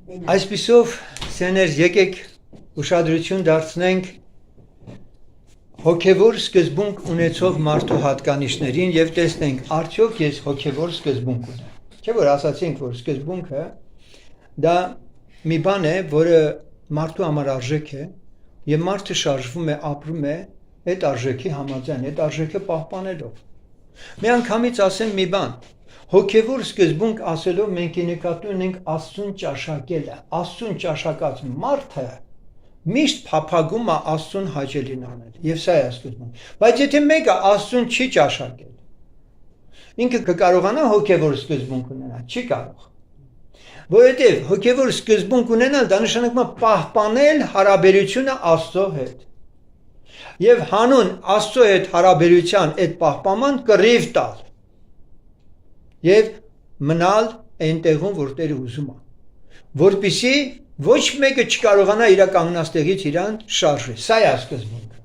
Այսպիսով սեներ եկեք ուշադրություն դարձնենք հոգևոր սկզբունք ունեցող մարդու հատկանիշներին եւ տեսնենք արդյոք ես հոգևոր սկզբունք ունեմ։ Չէ՞ որ ասացինք, որ սկզբունքը դա մի բան է, որը մարդու համար արժեք է եւ մարդը շարժվում է, ապրում է այդ արժեքի համաձայն, այդ արժեքը պահպանելով։ Մի անգամից ասեմ մի բան, հոգևոր սկզբունք ասելով մենք նկատում ունենք Աստծուն ճաշակելը, Աստծուն ճաշակած մարդը միշտ փափագում է Աստծուն հաճելին անել եւ սա է սկզբունքը։ Բայց եթե մեկը Աստծուն չի ճաշակել, ինքը կկարողանա հոգևոր սկզբունք ունենալ, չի կարող։ Որովհետեւ հոգևոր սկզբունք ունենալ դա նշանակում է պահպանել հարաբերությունը Աստծո հետ։ Եվ հանուն Աստծո հետ հարաբերության այդ պահպանման կռիվ տալ եւ մնալ այնտեղում որտեղ ուզում է, որպեսզի ոչ մեկը չկարողանա իր կանգնած տեղից իրան շարժել։ Սա է սկզբունքը։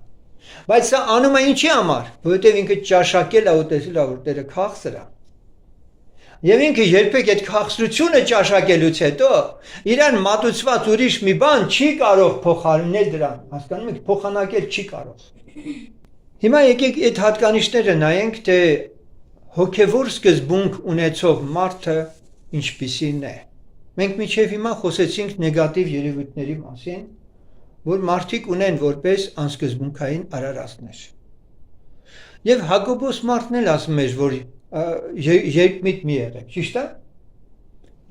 Բայց սա անում է ինչի համար, որովհետեւ ինքը ճաշակել է ու տեսել է որ Տերը քաղցր է։ Եվ ինքը երբեք այդ քաղցրությունը ճաշակելուց հետո իրան մատուցված ուրիշ մի բան չի կարող փոխարինել դրան, հասկանում եք, փոխանակել չի կարող։ Հիմա եկեք այդ հատկանիշները նայենք, թե հոգևոր սկզբունք ունեցող մարդը ինչպիսին է։ Մենք մինչև հիմա խոսեցինք նեգատիվ երևույթների մասին, որ մարդիկ ունեն որպես անսկզբունքային արարածներ։ Եվ Հակոբոս մարդն էլ ասում էր, որ երկմիտ մի եղեք, ճիշտ է։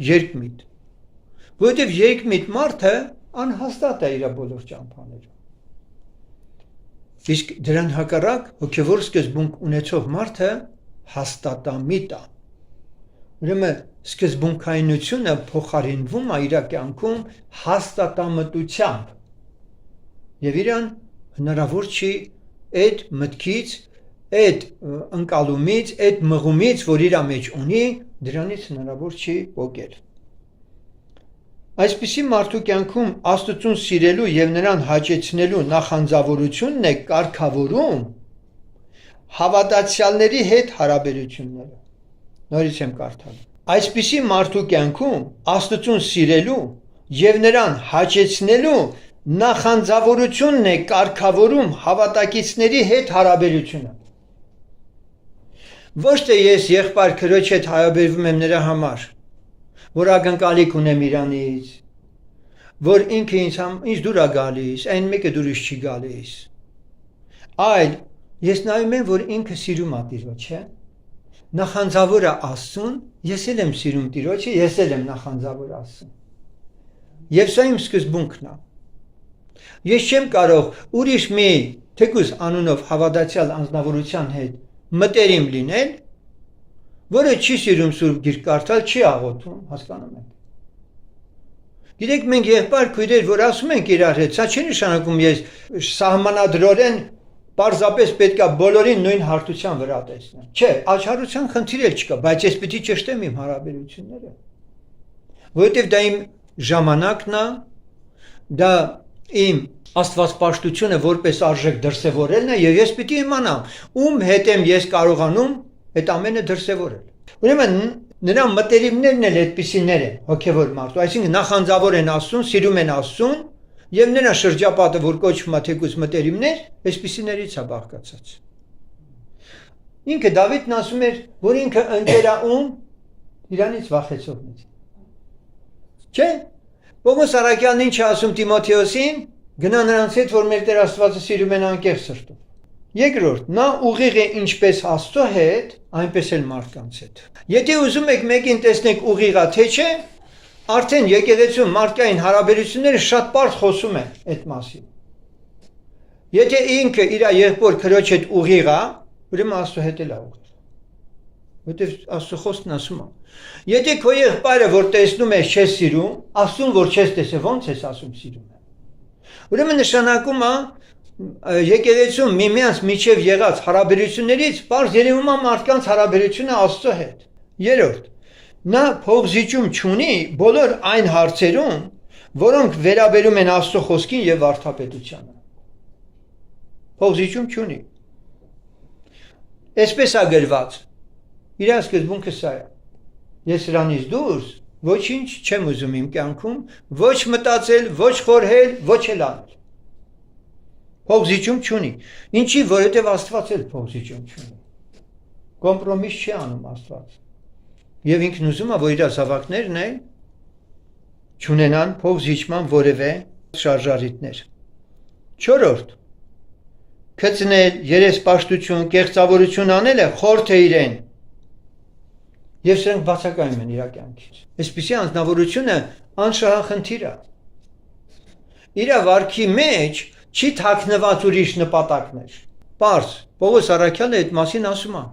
Երկմիտ։ Որովհետև երկմիտ մարդը անհաստատ է իր բոլոր ճամփաներում։ Իսկ դրան հակառակ հոգևոր սկզբունք ունեցող մարդը հաստատամիտ է։ Ուրեմն սկզբունքայնությունը փոխարինվում է իր կյանքում հաստատամտությամբ։ Եվ իրան հնարավոր չի այդ մտքից, այդ ընկալումից, այդ մղումից, որ իր մեջ ունի, դրանից հնարավոր չի պոկել։ Այսպիսի մարդու կյանքում Աստծուն սիրելու եւ նրան հաճեցնելու նախանձավորությունն է կարգավորում հավատացյալների հետ հարաբերությունները։ Նորից եմ կարդալու։ Այսպիսի մարդու կյանքում Աստծուն սիրելու եւ նրան հաճեցնելու նախանձավորությունն է կարգավորում հավատակիցների հետ հարաբերությունը։ Ոչ թե ես եղբայր քրոջ հետ հարաբերվում եմ նրա համար, որ ակնկալիք ունեմ իրանից, որ ինքը ինձ դուր է գալիս, այն մեկը դուրս չի գալիս։ Այլ ես նայում եմ, որ ինքը սիրում է Տիրոջը, նախանձավոր է Աստծուն, ես էլ եմ սիրում Տիրոջը, ես էլ եմ նախանձավոր Աստծուն։ Եվ սա իմ սկզբունքն է։ Ես չեմ կարող ուրիշ մի թեկուզ անունով հավատացյալ անձնավորության հետ մտերիմ լինել, որը չի սիրում Սուրբ Գիրք կարդալ, չի աղոթում, հասկանում եք։ Գիտեք, մենք եղբայր քույրեր, որ ասում ենք իրար հետ, սա չի նշանակում ես սահմանադրորեն պարզապես պետք է բոլորին նույն հարթության վրա տեսնել։ Չէ, աչառության խնդիր էլ չկա, բայց ես պիտի ճշտեմ իմ հարաբերությունները։ Որովհետև դա իմ ժամանակն է, դա իմ աստվածպաշտությունը որպես արժեք դրսևորելն է եւ ես պիտի իմանամ ում հետ եմ ես կարողանում այդ ամենը դրսևորել։ Ուրեմն նրա մտերիմներն էլ այդպիսիներ են հոգեվոր մարդու, այսինքն նախանձավոր են Աստծուն, սիրում են Աստծուն եւ նրա շրջապատը, որ կոչվում է թեկուզ մտերիմներ, այսպիսիներից է բաղկացած։ Ինքը Դավիթն ասում էր, որ ինքը ընկերաում իրանից վախեցողն է։ Չէ՞։ Պողոս Արաքյանն ինչ է ասում Տիմոթեոսին, գնա նրանց հետ, որ մեր Տեր Աստվածը սիրում են անկեղծ սրտով։ Երկրորդ, նա ուղիղ է ինչպես Աստծո հետ, այնպես էլ մարդկանց հետ։ Եթե ուզում եք մեկին տեսնեք ուղիղ է թե չէ, արդեն եկեղեցու մարդկային հարաբերությունները շատ պարզ խոսում են այդ մասին։ Եթե ինքը իր եղբոր քրոջ հետ ուղիղ է, ուրեմն Աստծո հետ էլ է ուղիղ։ Որտեվ Աստծո խոսքն ասում է. Եթե քո եղբայրը որ տեսնում ես չես սիրում, Աստծուն որ չես տեսել, ո՞նց ես ասում սիրում եմ։ Ուրեմն նշանակում է եկեղեցում միմյանց միջև եղած հարաբերություններից պարզ երևում է մարդկանց հարաբերությունը Աստծո հետ։ Երրորդ, նա փողզիջում չունի բոլոր այն հարցերում, որոնք վերաբերում են Աստծո խոսքին եւ վարդապետությանը։ Փողզիջում չունի։ Այսպես է գրված։ Իր սկզբունքը սա է։ Ես սրանից դուրս Ոչինչ չեմ ուզում իմ կյանքում, ոչ մտածել, ոչ խորհել, ոչ էլ անել։ Փողզիջում չունի։ Ինչի, որովհետև Աստված էլ փողզիջում չունի։ Կոմպրոմիս չի անում Աստված։ Եվ ինքն ուզում է, որ իր զավակներն են չունենան փողզիջման որևէ շարժարիտներ։ 4. Քծնել, երեսպաշտություն, կեղծավորություն անելը խորթ է իրեն։ Եվ սրանք բացակայում են իր կյանքից։ Այսպիսի անձնավորությունը անշահախնդիր է։ Իր վարքի մեջ չի թաքնված ուրիշ նպատակներ։ Պարզ, Պողոս առաքյալը այդ մասին ասում է,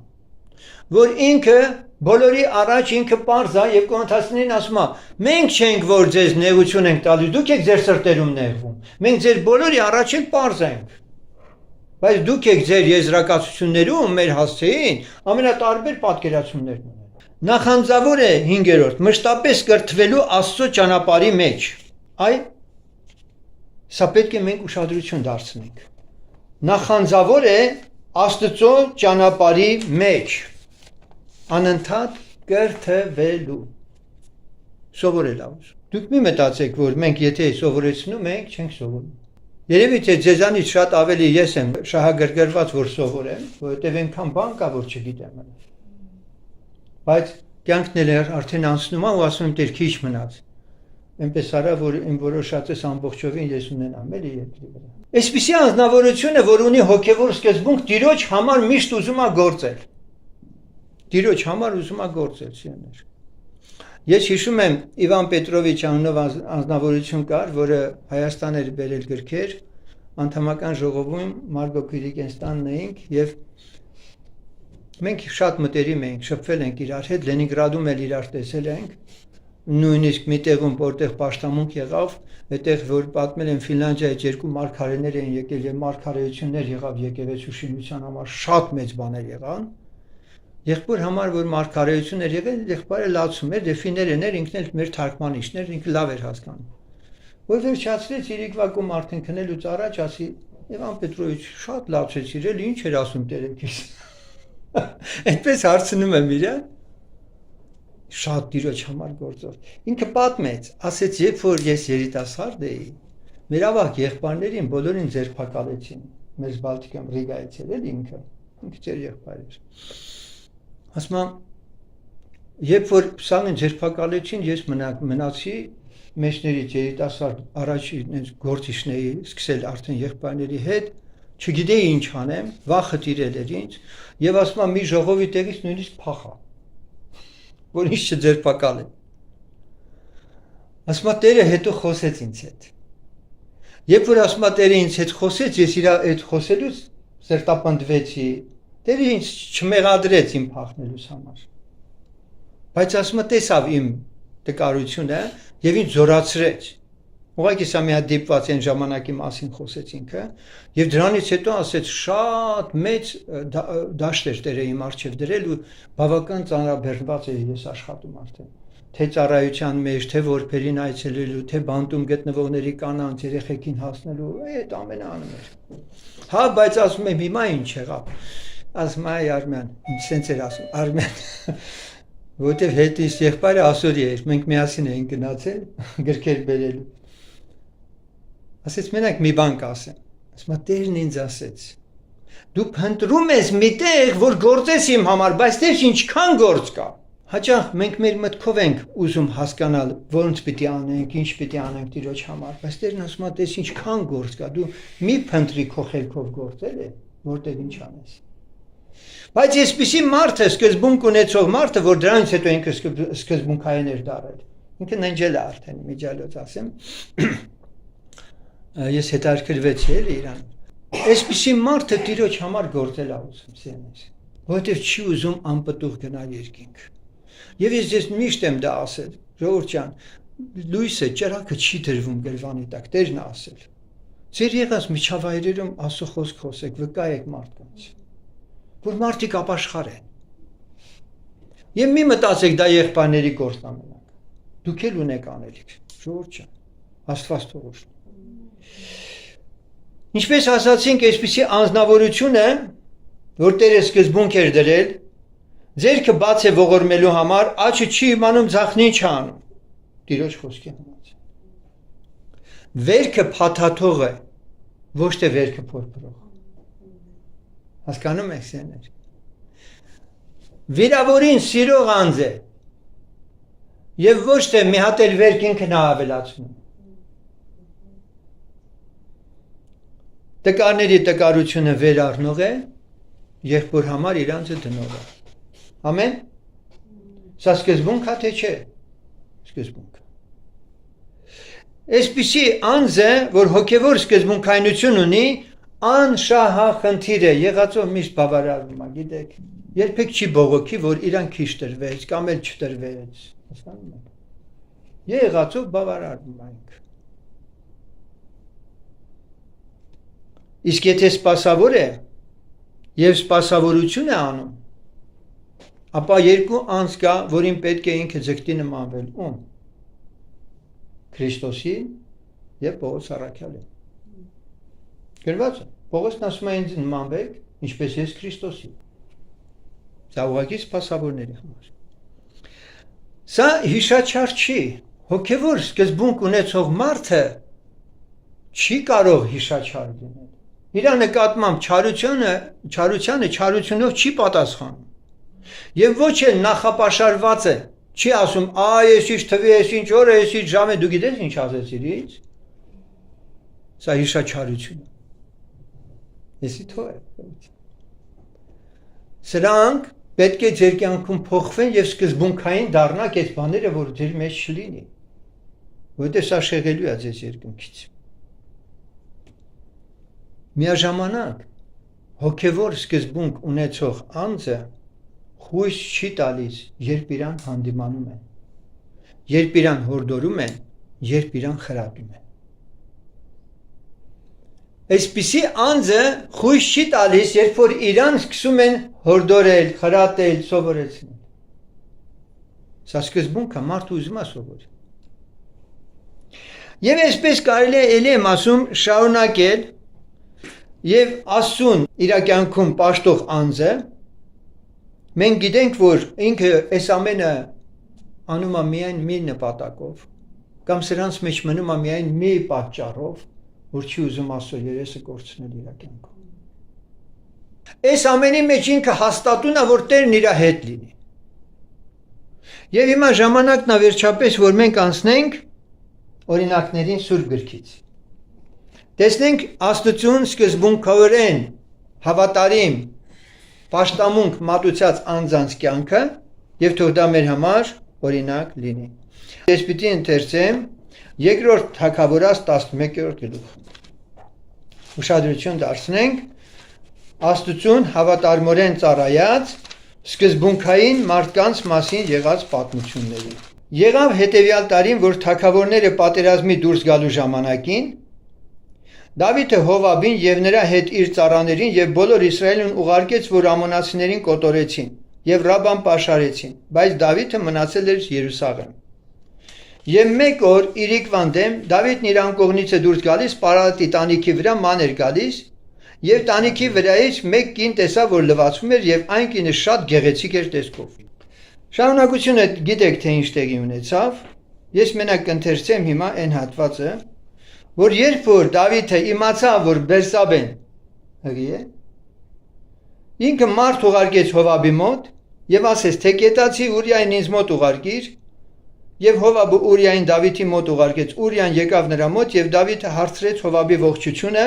որ ինքը բոլորի առաջ ինքը պարզ է եւ Կորինթացիներին ասում է. մենք չենք որ ձեզ նեղություն ենք տալիս, դուք եք ձեր սրտերում նեղվում։ Մենք ձեր բոլորի առաջ էլ պարզ ենք։ Բայց դուք եք ձեր եզրակացություններում մեր հասցեին ամենատարբեր պատկերացումներ ունեն։ Նախանձավոր է 5-րդ, մշտապես կրթվելու Աստծո ճանապարհի մեջ։ Այ սա պետք է մենք ուշադրություն դարձնենք։ Նախանձավոր է Աստծո ճանապարհի մեջ։ Անընդհատ կրթվելու։ Սովորել ավուս։ Դուք մի մտածեք, որ մենք եթե սովորեցնում ենք, չենք սովորում։ Երևի թե ձեզանից շատ ավելի ես եմ շահագրգռված, որ սովորեմ, որովհետև այնքան բան կա, որ չգիտեմ։ Բայց կյանքն էլ արդեն անցնում է ու ասում եմ Տեր քիչ մնաց։ Այնպես արա, որ իմ որոշածս ամբողջովին ես ունենամ էլի երկրի վրա։ Այսպիսի անձնավորությունը, որ ունի հոգևոր սկզբունք, Տիրոջ համար միշտ ուզում է գործել։ Տիրոջ համար ուզում է գործել, սիրուներ։ Ես հիշում եմ Իվան Պետրովիչ անունով անձնավորություն կար, որը Հայաստան էր բերել գրքեր, անդամական ժողովում Մարգո Քիրիկենստանն էինք եւ մենք շատ մտերիմ էինք, շփվել ենք իրար հետ, Լենինգրադում էլ իրար տեսել ենք, նույնիսկ մի տեղում որտեղ պաշտամունք եղավ, այդտեղ որ պատմել են Ֆինլանդիայից 2 մարգարեներ էին եկել եւ մարգարեություններ եղավ եկեղեցու շինության համար, շատ մեծ բաներ եղան։ Եղբոր համար որ մարգարեություն էր եղել, եղբայրը լացում էր, դեֆիներն էր, ինքն էլ մեր թարգմանիչն էր, ինքը լավ էր հասկանում։ Որ վերջացրեց իրիկվակում արդեն քնելուց առաջ ասի Իվան Պետրովիչ շատ լավ չէ իրել, ինչ էր ասում Տերեկիս։ Այդպես հարցնում եմ իրան, շատ Տիրոջ համար գործով։ Ինքը պատմեց, ասեց, երբ որ ես երիտասարդ էի, մեր ավագ եղբայրներին բոլորին ձերբակալեցին։ Մեր Բալտիկում Ռիգայից էր ինքը ծեր եղբայր էր։ Ասում եմ, երբ որ սաղին ձերբակալեցին, ես մնացի մեջներից երիտասարդ առաջի գործիչն էի, սկսել արդեն եղբայրների հետ, չգիտեի ինչ անեմ, վախը տիրել էր ինձ, եւ ասում եմ մի ժողովի տեղից նույնիսկ փախա, որ ինձ չձերբակալեն։ Ասում եմ Տերը հետո խոսեց ինձ հետ։ Երբ որ ասում եմ Տերը ինձ հետ խոսեց, ես իր այդ խոսելուց սրտապնդվեցի, Տերը ինձ չմեղադրեց իմ փախնելուց համար։ Բայց ասում եմ տեսավ իմ տկարությունը եւ ինձ զորացրեց։ Ուղղակի սա մի հատ դիպված այն ժամանակի մասին խոսեց ինքը եւ դրանից հետո ասեց շատ մեծ դաշտեր Տերը իմ առջև դրել ու բավական ծանրաբեռնված էի ես աշխատում արդեն թե ծառայության մեջ թե որբերին այցելելու թե բանտում գտնվողների կանանց երեխեքին հասնելու այդ ամենը անում էր հա բայց ասում եմ հիմա ինչ եղավ ասում այ Արմեն ինձ էր ասում Արմեն որտեվ հետից եղբայրը ասորի էր մենք միասին էինք գնացել գրքեր բերելու ասեց մենակ մի բան կասեմ ասում Տերն ինձ ասեց դու փնտրում ես մի տեղ որ գործես իմ համար բայց դες ինչքան գործ կա հաճախ մենք մեր մտքով ենք ուզում հասկանալ ոնց պիտի անենք ինչ պիտի անենք Տիրոջ համար բայց Տերն ասում դες ինչքան գործ կա դու մի փնտրի քո խելքով գործել է որտեղ ինչ անես բայց այսպիսի մարդը սկզբունք ունեցող մարդը որ դրանից հետո ինքը սկզբունքային էր դարել ինքը ննջել է արդեն միջալոց ասեմ ես հետաքրքրվեցի էլ իրան այսպիսի մարդը Տիրոջ համար գործել է ուզում սենես որովհետև չի ուզում անպտուղ գնալ երկինք եւ ես ձեզ միշտ եմ դա ասել ժողովուրդ ջան լույսը ճրակը չի դրվում գրվանի տակ Տերն է ասել ձեր եղած միջավայրերում Աստծո խոսք խոսեք վկայեք մարդկանց որ մարդիկ ապաշխար են եւ մի մտածեք դա եղբայրների գործն ամենակ դուք էլ ունեք անելիք ժողովուրդ ջան Աստված թող օգնի Ինչպես ասացինք, այսպիսի անձնավորությունը, որ Տերը սկզբունք էր դրել, ձեռքը բաց է ողորմելու համար, աչքը չի իմանում ձախն ինչ անում։ Տիրոջ խոսքի համաձայն։ Վերքը փաթաթող է, ոչ թե վերքը փորփրող։ Հասկանում եք սեներ։ Վիրավորին սիրող անձ է եւ ոչ թե մի հատ էլ վերք ինքն է ավելացնում։ Տկարների տկարությունը վեր առնող է, եղբոր համար իրանցը դնող է։ Ամեն։ Սա սկզբունք է թե չէ։ Սկզբունք։ Այսպիսի անձը, որ հոգևոր սկզբունքայնություն ունի, անշահախնդիր է, եղածով միշտ բավարարվում է, գիտեք։ Երբեք չի բողոքի, որ իրան քիչ տրվեց, կամ էլ չտրվեց։ Հասկանում եք։ Եղածով բավարարվում է ինքը։ Իսկ եթե սպասավոր է եւ սպասավորություն է անում, ապա երկու անձ կա, որին պետք է ինքը ձգտի նմանվել, ում։ Քրիստոսին եւ Պողոս առաքյալին։ Գրված է, Պողոսն ասում է ինձ նմանվեք, ինչպես ես Քրիստոսին։ Սա ուղղակի սպասավորների համար։ Սա հիշաչար չի, հոգևոր սկզբունք ունեցող մարդը չի կարող հիշաչար լինել։ Իր նկատմամբ չարությանը չարությունով չի պատասխանում։ Եվ ոչ էլ նախապաշարված է, չի ասում, ես ինչ թվի, ես ինչ օր է, ես ինչ ժամ է, դու գիտես ինչ ասեցիր ինձ։ Սա հիշաչարություն է։ Եսի թող է։ Սրանք պետք է ձեր կյանքում փոխվեն եւ սկզբունքային դառնաք այս բաները, որ ձեր մեջ չլինի։ Որտեղ սա շեղելու է ձեզ երկնքից։ Միաժամանակ հոգևոր սկզբունք ունեցող անձը խույս չի տալիս, երբ իրան հանդիմանում են, երբ իրան հորդորում են, երբ իրան խրատում են։ Այսպիսի անձը խույս չի տալիս, երբ որ իրան սկսում են հորդորել, խրատել, սովորեցնել։ Սա սկզբունքը մարդը ուզում է սովորել։ Եվ այսպես կարելի է ելի եմ ասում շարունակել եւ Աստծուն իր կյանքում պաշտող անձը մենք գիտենք, որ ինքը այս ամենը անում է միայն մի նպատակով կամ սրանց մեջ մնում է միայն մի պատճառով, որ չի ուզում Աստծո երեսը կորցնել իր կյանքում։ Այս ամենի մեջ ինքը հաստատուն է, որ Տերն իր հետ լինի։ Եվ հիմա ժամանակն է վերջապես, որ մենք անցնենք օրինակներին Սուրբ գրքից։ Տեսնենք Աստծուն սկզբունքորեն հավատարիմ պաշտամունք մատուցած անձանց կյանքը եւ թող դա մեր համար օրինակ լինի։ Ես պիտի ընթերցեմ Երկրորդ Թագավորաց 11-րդ գլուխ։ Ուշադրություն դարձնենք Աստծուն հավատարմորեն ծառայած սկզբունքային մարդկանց մասին եղած պատմություններին։ Եղավ հետևյալ տարին, որ թագավորները պատերազմի դուրս գալու ժամանակին Դավիթը Հովաբին եւ նրա հետ իր ծառաներին եւ բոլոր Իսրայելին ուղարկեց, որ ամոնացիներին կոտորեցին եւ Ռաբան պաշարեցին, բայց Դավիթը մնացել էր Երուսաղեմ։ Եվ մեկ օր իրիկվան դեմ Դավիթն իր անկողնից է դուրս գալիս, Պարատի տանիքի վրա ման էր գալիս, եւ տանիքի վրայից մեկ կին տեսավ, որ լվացում էր եւ այն կինը շատ գեղեցիկ էր տեսքով։ Շարունակությունը գիտեք թե ինչ տեղի ունեցավ։ Ես մենակ կընթերցեմ հիմա այն հատվածը, որ երբ որ Դավիթը իմացավ, որ Բերսաբեն հղի է, ինքը մարդ ուղարկեց Հովաբի մոտ եւ ասեց, թե կետացի Ուրիային ինձ մոտ ուղարկիր, եւ Հովաբը Ուրիային Դավիթի մոտ ուղարկեց, Ուրիան եկավ նրա մոտ եւ Դավիթը հարցրեց Հովաբի ողջությունը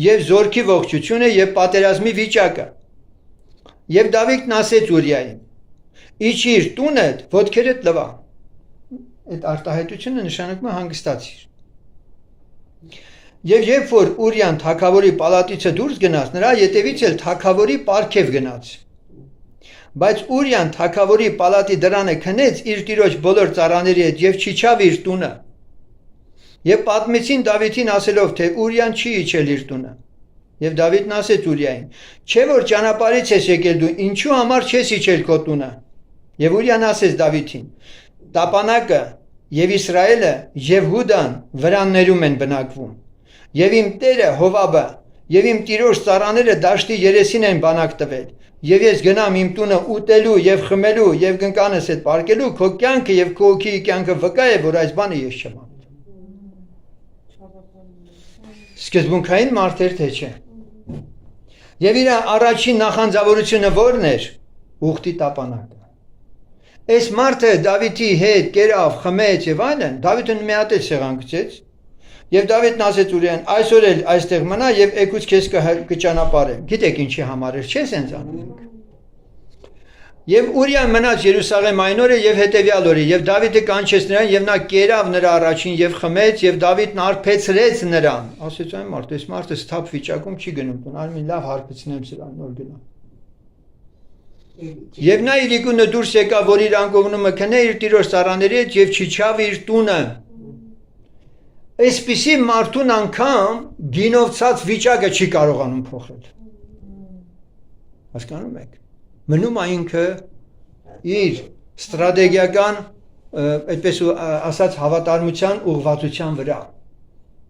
եւ զորքի ողջությունը եւ պատերազմի վիճակը։ Եվ Դավիթն ասեց Ուրիային. Իջիր տունդ, ոտքերդ լվա։ Այդ արտահայտությունը նշանակում է հանգստացիր։ Եվ երբ որ Ուրիան թագավորի պալատիցը դուրս գնաց, նրա ետևից էլ թագավորի պարգև գնաց։ Բայց Ուրիան թագավորի պալատի դռանը քնեց իր տիրոջ բոլոր ծառաների հետ եւ չիջավ իր տունը։ Եվ պատմեցին Դավիթին ասելով, թե Ուրիան չի իջել իր տունը։ Եվ Դավիթն ասեց Ուրիային. Չէ որ ճանապարհից ես եկել դու, ինչու համար չես իջել քո տունը։ Եվ Ուրիան ասեց Դավիթին. Տապանակը եւ Իսրայելը եւ Հուդան վրաններում են բնակվում։ Եվ իմ տերը Հովաբը եւ իմ տիրոջ ծառաները դաշտի երեսին են բանակ տվել։ եւ ես գնամ իմ տունը ուտելու եւ խմելու եւ կնկանս հետ պարկելու, քո կյանքը եւ քո հոգի կյանքը վկա է, որ այս բանը ես չեմ անում։ Սկզբունքային մարդեր թե չէ։ Եվ իր առաջին նախանձավորությունը ո՞րն էր։ Ուխտի տապանակը։ Այս մարդը Դավիթի հետ կերավ, խմեց եւ այլն, Դավիթը մի հատ էլ սեղան գցեց, եւ Դավիթն ասեց Ուրիային, այսօր էլ այստեղ մնա եւ եկուց քեզ կճանապարհեմ։ Գիտեք ինչի համար էր, չէ՞ սենց անում։ Եվ Ուրիան մնաց Երուսաղեմ այն օրը եւ հետեւյալ օրը եւ Դավիթը կանչեց նրան եւ նա կերավ նրա առաջին եւ խմեց եւ Դավիթն արբեցրեց նրան։ Ասեց այն մարդ, այս մարդը սթափ վիճակում չի գնում տուն, արմի լավ հարբեցնեմ սրան, նոր գնա։ Եվ նա իր իկունը դուրս եկավ, որ իր անկողնումը քնե իր տիրոջ ծառաների հետ եւ չիջավ իր տունը։ Այսպիսի մարդուն անգամ գինովցած վիճակը չի կարողանում փոխել։ Հասկանում եք։ Մնում է ինքը իր ստրատեգիական, այդպես ասած, հավատարմության ուղղվածության վրա։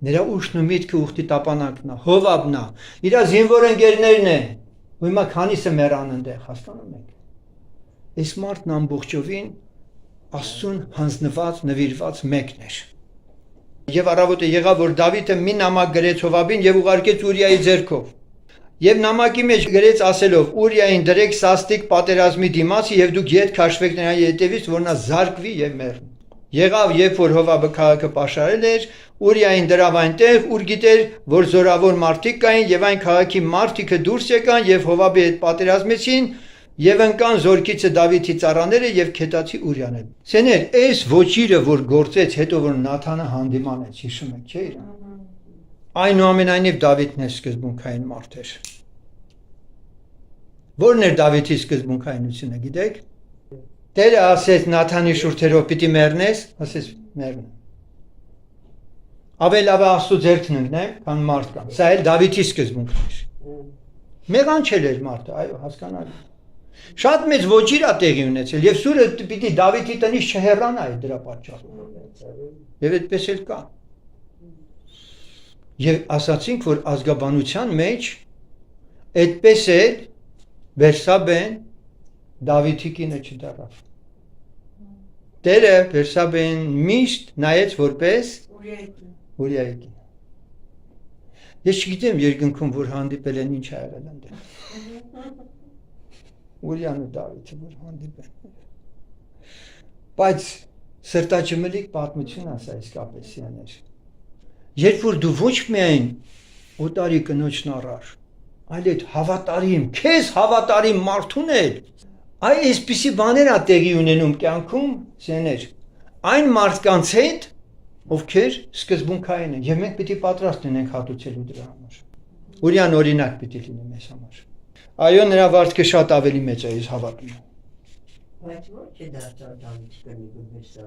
Նրա ուշն ու միտքը ուխտի տապանակն է, Հովաբն է, իր զինվոր ընկերներն են, ու հիմա քանիսը մեռան այնտեղ, հասկանում եք։ Այս մարդն ամբողջովին Աստծուն հանձնված, նվիրված մեկն էր։ Եվ առավոտը եղավ, որ Դավիթը մի նամակ գրեց Հովաբին եւ ուղարկեց Ուրիայի ձեռքով։ Եվ նամակի մեջ գրեց ասելով. Ուրիային դրեք սաստիկ պատերազմի դիմացի եւ դուք ետ քաշվեք նրա ետևից, որ նա զարկվի եւ մեռնի։ Եղավ, երբ որ Հովաբը քաղաքը պաշարել էր, Ուրիային դրավ այնտեղ, ուր գիտեր, որ զորավոր մարդիկ կային եւ այն քաղաքի մարդիկը դուրս եկան եւ Հովաբի հետ պատերազմեցին եւ ընկան զորքիցը Դավիթի ծառաները եւ քետացի Ուրիանը։ Սեներ, այս ոչիրը որ գործեց, հետո որ Նաթանը հանդիմանեց, հիշում եք, չէ՞ իրան։ Այնուամենայնիվ Դավիթն է սկզբունքային մարդ էր։ Ո՞րն էր Դավիթի սկզբունքայինությունը, գիտեք։ Տերը ասեց Նաթանի շուրթերով պիտի մեռնես, ասեց մեռնեմ։ Ավելի լավ Աստծո ձեռքն ընկնեմ, քան մարդկան։ Սա էլ Դավիթի սկզբունքն էր։ Մեղանչել էր մարդը, այո, հասկանալի։ Շատ մեծ ոչիր է տեղի ունեցել եւ սուրը պիտի Դավիթի տնից չհեռանա դրա պատճառով։ Եվ այդպես էլ կա։ Եվ ասացինք, որ ազգաբանության մեջ այդպես էլ Բերսաբեն Դավիթի կինը չդառավ։ Տերը Բերսաբեն միշտ նայեց որպես Ուրիայի կին։ Ես չգիտեմ երկնքում որ հանդիպել են ինչ ա եղել այնտեղ։ Ուրիան ու Դավիթը որ հանդիպեն։ Բայց սրտաճմլիկ պատմություն ասա իսկապես յաներ։ Երբ որ դու ոչ միայն օտարի կնոջն առար, այլ այդ հավատարիմ, քեզ հավատարիմ մարդուն էլ, այսպիսի բաներ ա տեղի ունենում կյանքում, սեներ, այն մարդկանց հետ, ովքեր սկզբունքային են, եւ մենք պիտի պատրաստ լինենք հատուցելու դրա համար։ Ուրիան օրինակ պիտի լինի մեզ համար։ Այո, նրա վարձքը շատ ավելի մեծ է, ես հավատում եմ։ Բայց ոչ է դարձավ Դավիթ կնի գուբեսա։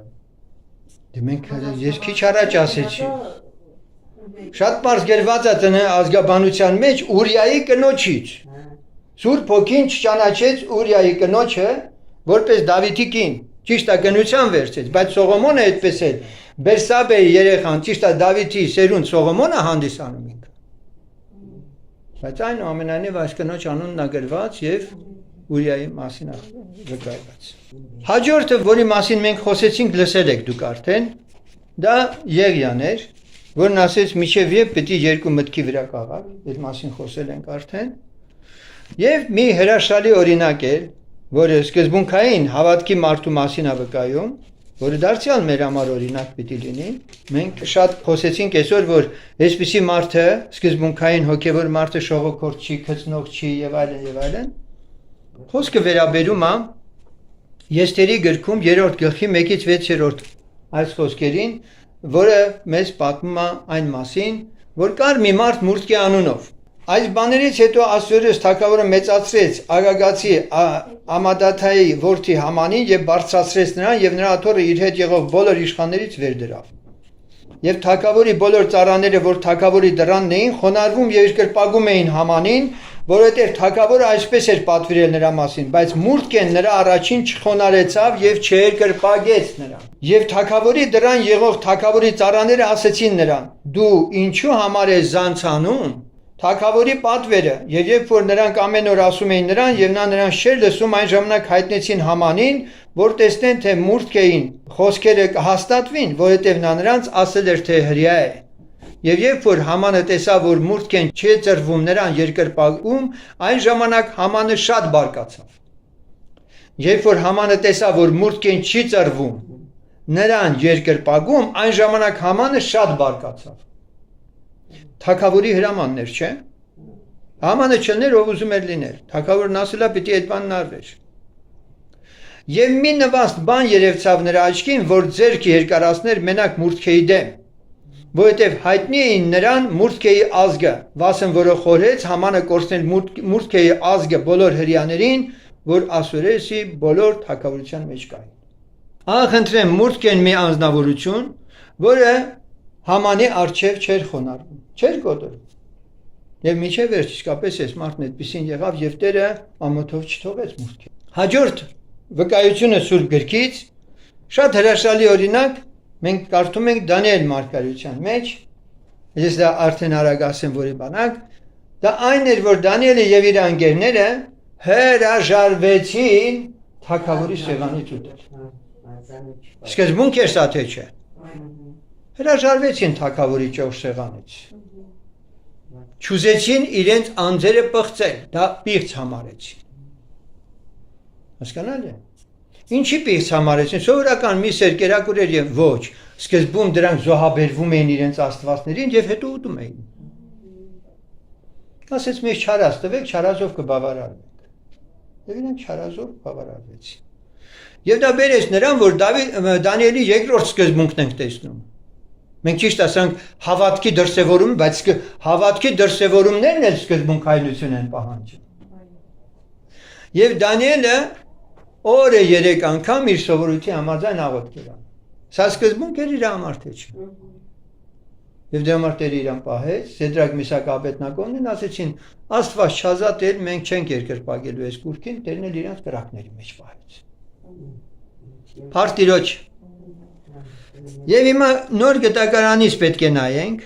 Դե մենք ես քիչ առաջ ասեցի։ Շատ բարձ գրված է տնը ազգաբանության մեջ Ուրիայի կնոջից։ Սուրբ Հոգին չճանաչեց Ուրիայի կնոջը որպես Դավիթի կին։ Ճիշտ է կնության վերցեց, բայց Սողոմոնը այդպես էլ Բերսաբեի երեխան, ճիշտ է Դավիթի սերունդ Սողոմոնը հանդիսանում ինքը։ Բայց այնուամենայնիվ այս կնոջ անունն է գրված եւ Ուրիայի մասին վկայված։ Հաջորդը, որի մասին մենք խոսեցինք, լսել եք դուք արդեն, դա Եղիան էր, որն ասեց միջև երբ պիտի երկու մտքի վրա կաղաք, այդ մասին խոսել ենք արդեն։ Եվ մի հրաշալի օրինակ էր, որը սկզբունքային հավատքի մարդու մասին է վկայում, որը դարձյալ մեր համար օրինակ պիտի լինի։ Մենք շատ խոսեցինք այսօր, որ այսպիսի մարդը, սկզբունքային հոգևոր մարդը շողոքորթ չի, քծնող չի եւ այլն եւ այլն։ Խոսքը վերաբերում է Եսթերի գրքում 3-րդ գլխի 1-ից 6-րդ այս խոսքերին, որը մեզ պատմում է այն մասին, որ կար մի մարդ Մուրդկի անունով։ Այս բաներից հետո Ասորոս թագավորը մեծացրեց Ագագացի Ամադաթայի որդի Hamanին եւ բարձրացրեց նրան եւ նրա աթոռը իր հետ եղող բոլոր իշխաններից վեր դրավ։ Եվ թագավորի բոլոր ծառաները, որ թագավորի դրանն էին, խոնարհվում եւ երկրպագում էին Hamanին, որովհետեւ թագավորը այսպես էր պատվիրել նրա մասին, բայց Մուրդկեն նրա առաջին չխոնարհեցավ եւ չերկրպագեց նրան։ Եվ թագավորի դրան եղող թագավորի ծառաները ասեցին նրան. «Դու ինչու համար ես զանցանում, Թագավորի պատվերը, եւ երբ որ նրանք ամեն օր ասում էին նրան, եւ նա նրան շեր լսում, այն ժամանակ հայտնեցին Hamanին, որ տեսնեն թե Մորդկեին խոսքերը կհաստատվին, որովհետեւ նա նրանց ասել էր թե հրյա է։ Եվ երբ որ Համանը տեսավ, որ Մորդկեն չի ծրվում նրան երկրպագում, այն ժամանակ Համանը շատ բարկացավ։ Երբ որ Համանը տեսավ, որ Մորդկեն չի ծրվում նրան երկրպագում, այն ժամանակ Համանը շատ բարկացավ։ Թագավորի հրամաններ, չէ՞։ Համանը չլներ, ով ուզում էր լինել։ Թագավորն ասել է, պիտի այդ բանն արվեր։ Եվ մի նվաստ բան երևցավ նրա աչքին, որ ձեռքը երկարացներ մենակ Մորդկեի դեմ։ Որովհետև հայտնի էին նրան Մորդկեի ազգը, վասն որը խորհեց Համանը կորցնել Մորդկեի ազգը բոլոր հրեաներին, որ Ասորեսի բոլոր թագավորության մեջ կային։ Ախնդրեմ Մորդկեն մի անձնավորություն, որը Համանի արչև չէր խոնարհվում, չէր կոտորում։ Եվ միջև վերջ իսկապես այս մարդն այդպեսին եղավ եւ Տերը ամոթով չթողեց Մորդկեն։ Հաջորդ վկայությունը Սուրբ գրքից շատ հրաշալի օրինակ մենք կարդում ենք Դանիել մարգարեության մեջ, ես դա արդեն արագ ասեմ որի բանակ, դա այն էր, որ Դանիելը եւ իր անգերները հրաժարվեցին թագավորի սեղանից ուտել։ Սկզբունք էր սա թե չէ։ Հրաժարվեցին թագավորի ճոխ սեղանից։ Չուզեցին իրենց անձերը պղծել, դա պիղծ համարեցին։ Հասկանալի է։ Ինչի պիղծ համարեցին, սովորական մի սերկերակուրեր եւ ոչ, սկզբում դրանք զոհաբերվում էին իրենց աստվածներին եւ հետո ուտում էին։ Ասեց մեզ չարազ տվեք, չարազով կբավարարվենք։ Եվ իրենք չարազով բավարարվեցին։ Եվ դա բերեց նրան, որ Դանիելի երկրորդ սկզբունքն ենք տեսնում։ Մենք ճիշտ ասենք հավատքի դրսևորում, բայց հավատքի դրսևորումներն էլ սկզբունքայնություն են պահանջում։ Եվ Դանիելը օրը 3 անգամ իր սովորույթի համաձայն աղոթք էր անում։ Սա սկզբունք էր իր համար թե չէ։ Եվ դրա համար Տերը իրան պահեց, Սեդրակ Միսակ Աբեդնագոն ասեցին, Աստված չազատել, մենք չենք երկրպագելու այս կուրքին, Տերն էլ իրանց կրակների մեջ պահեց։ Փառք Տիրոջ։ Եվ հիմա նոր գտակարանից պետք է նայենք,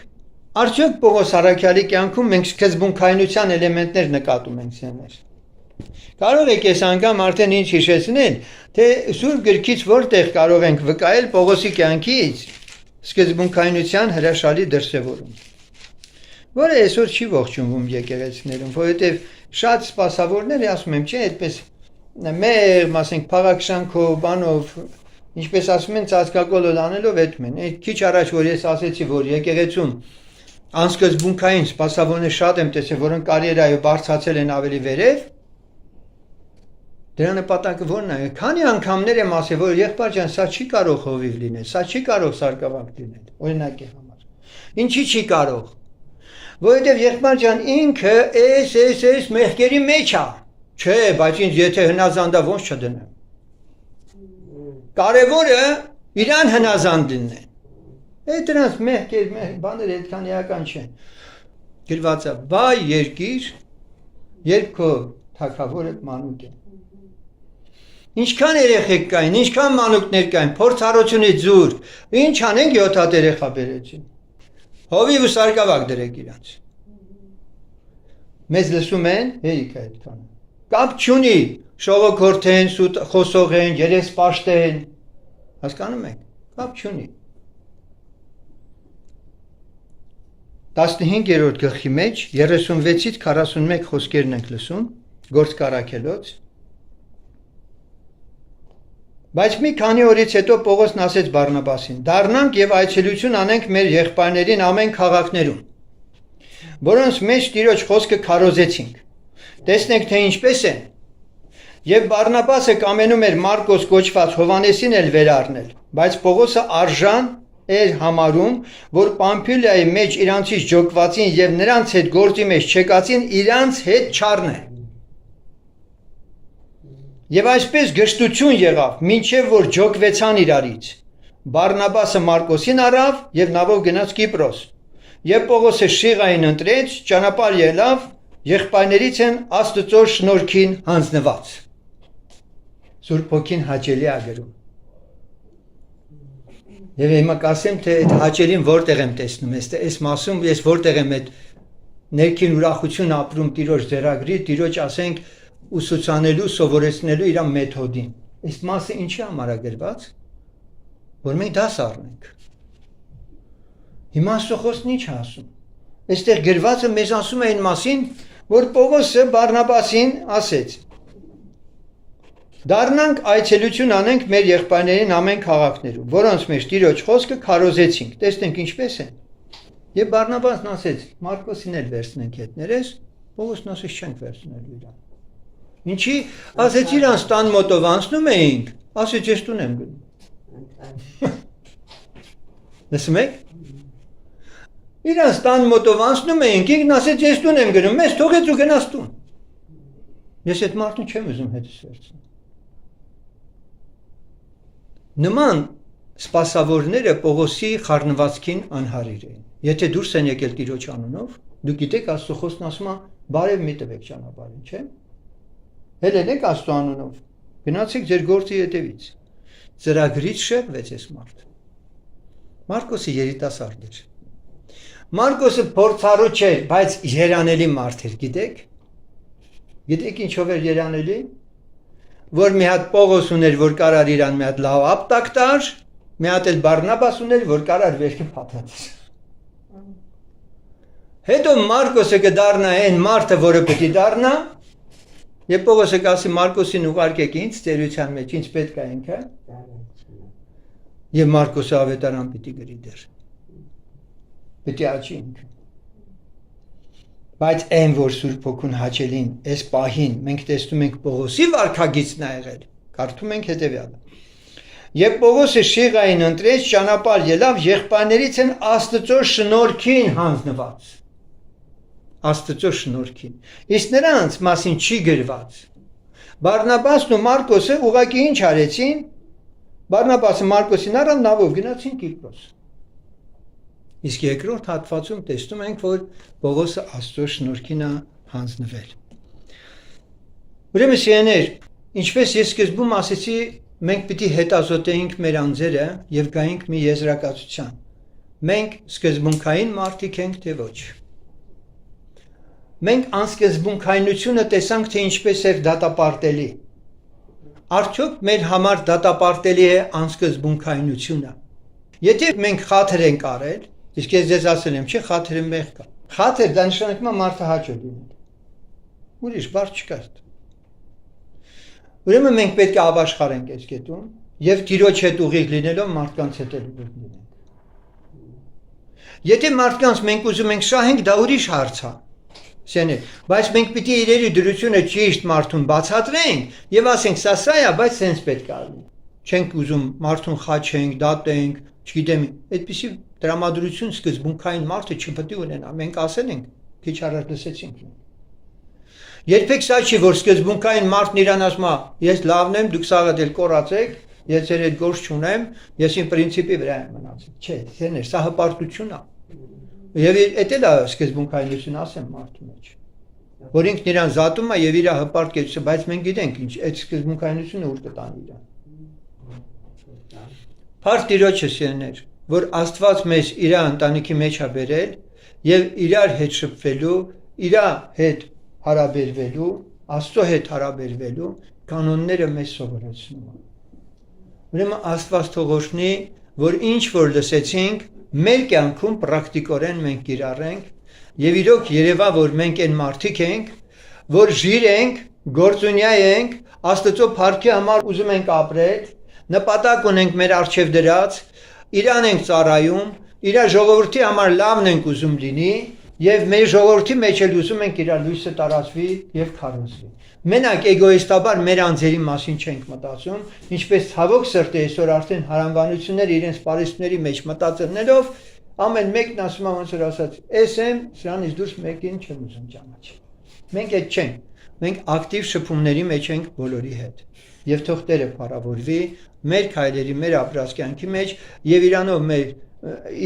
արդյոք Պողոս Առաքյալի կյանքում մենք սկզբունքայնության էլեմենտներ նկատում ենք սեներ։ Կարող եք այս անգամ արդեն ինչ հիշեցնել, թե Սուրբ գրքից որտեղ կարող ենք վկայել Պողոսի կյանքից սկզբունքայնության հրաշալի դրսևորում, որը այսօր չի ողջունվում եկեղեցիներում, որովհետև շատ սպասավորներ ասում եմ, չէ, այդպես մեր, ասենք, փաղաքշանքով, բանով, ինչպես ասում են, ծածկակոլոլ անելով այդմ են։ Այդ քիչ առաջ որ ես ասեցի, որ եկեղեցում անսկզբունքային սպասավորներ շատ եմ տեսել, որոնք կարիերայով բարձրացել են ավելի վերև, դրա նպատակը ո՞րն է։ Քանի անգամներ եմ ասել, որ եղբայր ջան, սա չի կարող հովիվ լինել, սա չի կարող սարկավանք լինել, օրինակի համար։ Ինչի չի կարող։ Որովհետև եղբայր ջան, ինքը այս մեղքերի մեջ է։ Չէ, բայց ինձ եթե հնազանդա ոնց չդնեմ։ Կարևորը իրան հնազանդ լինեն։ Այդ դրանց մեղքեր, բաները այդքան էական չեն։ Գրված է, բայ երկիր, երբ քո թագավորը մանուկ է։ Ինչքան երեխեք կային, ինչքան մանուկներ կային, փորձառությունից զուր, ինչ անենք 7 հատ երեխա բերեցին։ Հովիվ ու սարկավակ դրեք իրանց։ Մեզ լսում են, հերիք է այդքան։ Կապ չունի, շողոքորթեն, սուտ խոսողեն, երեսպաշտեն, հասկանում եք, կապ չունի։ 15-րդ գլխի մեջ 36-ից 41 խոսքերն ենք լսում, Գործք Առաքելոց։ Բայց մի քանի օրից հետո Պողոսն ասեց Բարնաբասին. դառնանք եւ այցելություն անենք մեր եղբայրներին ամեն քաղաքներում, որոնց մեջ Տիրոջ խոսքը քարոզեցինք։ Տեսնենք թե ինչպես են։ Եվ Բարնաբասը կամենում էր Մարկոս կոչված Հովանեսին էլ վերառնել, բայց Պողոսը արժան էր համարում, որ Պամփիլիայի մեջ իրանցից ջոկվածին եւ նրանց հետ գործի մեջ չեկածին իրանց հետ չառնեն։ Եվ այսպես գժտություն եղավ, մինչև որ ջոկվեցան իրարից։ Բարնաբասը Մարկոսին առավ եւ նավով գնաց Կիպրոս։ Եվ Պողոսը Շիղային ընտրեց, ճանապարհ ելավ, եղբայրներից են Աստծո շնորհքին հանձնված։ Սուրբ Հոգին հաճելի է գրում։ Եվ հիմա կասեմ, թե այդ հաճելին որտեղ եմ տեսնում, այս մասում ես որտեղ եմ այդ ներքին ուրախություն ապրում Տիրոջ ձեռագրի, Տիրոջ ասենք ուսուցանելու, սովորեցնելու իր մեթոդին։ Այս մասը ինչի համար է գրված, որ մենք դաս առնենք։ Հիմա Աստծո ինչ ասում։ Այստեղ գրվածը մեզ ասում է այն մասին, որ Պողոսը Բարնաբասին ասեց. «Դառնանք այցելություն անենք մեր եղբայրներին ամեն քաղաքներում, որոնց մեջ Տիրոջ խոսքը քարոզեցինք»։ Տեսնենք ինչպես են։ Եվ Բարնաբասն ասեց. «Մարկոսին էլ վերցնենք հետներես», Պողոսն ասեց չենք վերցնելու իրան։ Ինչի, ասեց իրանց տան մոտով անցնում էինք, ասեց ես տուն եմ գնում։ Լսում եք։ Իրանց տան մոտով անցնում էինք, ինքն ասեց ես տուն եմ գնում, մեզ թողեց ու գնաց տուն։ Ես այդ մարդուն չեմ ուզում հետս վերցնել։ Նման սպասավորները Պողոսի խառնվածքին անհարիր էին։ Եթե դուրս են եկել Տիրոջ անունով, դուք գիտեք Աստծո խոսքն ասում է բարև մի տվեք ճանապարհին, չէ՞։ Հելենեք Աստծո անունով։ Գնացեք ձեր գործի հետևից։ Ծրագրից շեղվեց այս մարդը։ Մարկոսը երիտասարդ էր։ Մարկոսը փորձառու չէր, բայց երանելի մարդ էր, գիտեք։ Գիտեք ինչով էր երանելի։ Որ մի հատ Պողոս ուներ, որ կարար իրան մի հատ լավ ապտակ տար, մի հատ էլ Բարնաբաս ուներ, որ կարար վերքը փաթաթեր։ Հետո Մարկոսը կդառնա այն մարդը, որը պետք է դառնա, եւ Պողոսը կասի Մարկոսին ուղարկեք ինձ ծերության մեջ, ինձ պետք է ինքը։ Եվ Մարկոսը ավետարան պիտի գրի դեր։ Պետք է աճի ինքը։ Բայց այն որ Սուրբ Հոգուն հաճելին, այս պահին մենք տեսնում ենք Պողոսի վարքագիծն ա եղել։ Կարդում ենք հետեւյալը։ Եվ Պողոսը Շիղային ընտրեց, ճանապարհ ելավ, եղբայրներից են Աստծո շնորհքին հանձնված։ Աստծո շնորհքին։ Իսկ նրանց մասին չի գրված։ Բարնաբասն ու Մարկոսը ուղղակի ինչ արեցին։ Բարնաբասը Մարկոսին առավ, նավով գնացին Կիպրոս։ Իսկ երկրորդ հատվածում տեսնում ենք, որ Պողոսը Աստծո շնորհքին է հանձնվել։ Ուրեմն սիրելիներ, ինչպես ես սկզբում ասեցի, մենք պիտի հետազոտեինք մեր անձերը եւ գայինք մի եզրակացության։ Մենք սկզբունքային մարդիկ ենք, թե ոչ։ Մենք անսկզբունքայնությունը տեսանք, թե ինչպես էր դատապարտելի։ Արդյոք մեր համար դատապարտելի է անսկզբունքայնությունը։ Եթե մենք խաթր ենք արել, իսկ ես ձեզ ասել եմ, չէ, խաթրը մեղք է։ Խաթր դա նշանակում է մարդը հաճո լինել։ Ուրիշ բառ չկա։ Ուրեմն մենք պետք է ապաշխարենք այս կետում եւ Տիրոջ հետ ուղիղ լինելով մարդկանց հետ լինենք։ Եթե մարդկանց մենք ուզում ենք շահենք, դա ուրիշ հարց է։ Սենե, բայց մենք պիտի իրերի դրությունը ճիշտ մարդուն բացատրենք եւ ասենք սա է, բայց սենց պետք է լինի։ Չենք ուզում մարդուն խաչենք, դատենք, չգիտեմ, այդպիսի տրամադրություն սկզբունքային մարդը չպետք է ունենա։ Մենք ասել ենք, քիչ առաջ լսեցինք։ Երբեք սա չի, որ սկզբունքային մարդն իրան ասում է, ես լավն եմ, դուք սաղը դել կորացեք, ես ձեր այդ գործ չունեմ, ես իմ պրինցիպի վրա եմ մնացել։ Չէ, սերներ, սա հպարտություն է։ Եվ էդ էլ է սկզբունքայնություն ասեմ մարդու մեջ։ Որ ինքն իրան զատում է եւ իր հպարտ կեցը, բայց մենք գիտենք ինչ, այդ սկզբունքայնությունը ուր կտան իրան։ Փառք Տիրոջը սերներ, որ Աստված մեզ իր ընտանիքի մեջ է բերել եւ իրար հետ շփվելու, իր հետ հարաբերվելու, Աստծո հետ հարաբերվելու կանոնները մեզ սովորեցնում են։ Ուրեմն Աստված թող օրհնի, որ ինչ որ լսեցինք, մեր կյանքում պրակտիկորեն մենք կիրառենք եւ իրոք երևա որ մենք այն մարդիկ ենք, որ ժիր ենք, գործունյա ենք, Աստծո փառքի համար ուզում ենք ապրել, նպատակ ունենք մեր արժեվ դրած, իրան ենք ծառայում, իր ժողովրդի համար լավն ենք ուզում լինի եւ մեր ժողովրդի մեջ էլ ուզում ենք իր լույսը տարածվի եւ քարոզվի։ Մենակ էգոիստաբար մեր անձերի մասին չենք մտածում, ինչպես ցավոք սրտի այսօր արդեն հարանվանությունները իրենց պարիսպների մեջ մտածելնելով ամեն մեկն ասում է ոնց որ ասած, «Էս եմ, սրանից դուրս մեկին չեմ ուզում ճանաչել»։ Մենք այդ չենք, մենք ակտիվ շփումների մեջ ենք բոլորի հետ։ Եվ թող Տերը փառավորվի մեր քայլերի, մեր ապրած կյանքի մեջ եւ իրանով մեր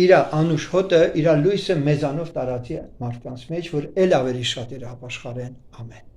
իր անուշ հոտը, իր լույսը մեզանով տարածի մարդկանց մեջ, որ ել ավելի շատերը ապաշխարեն։ Ամեն։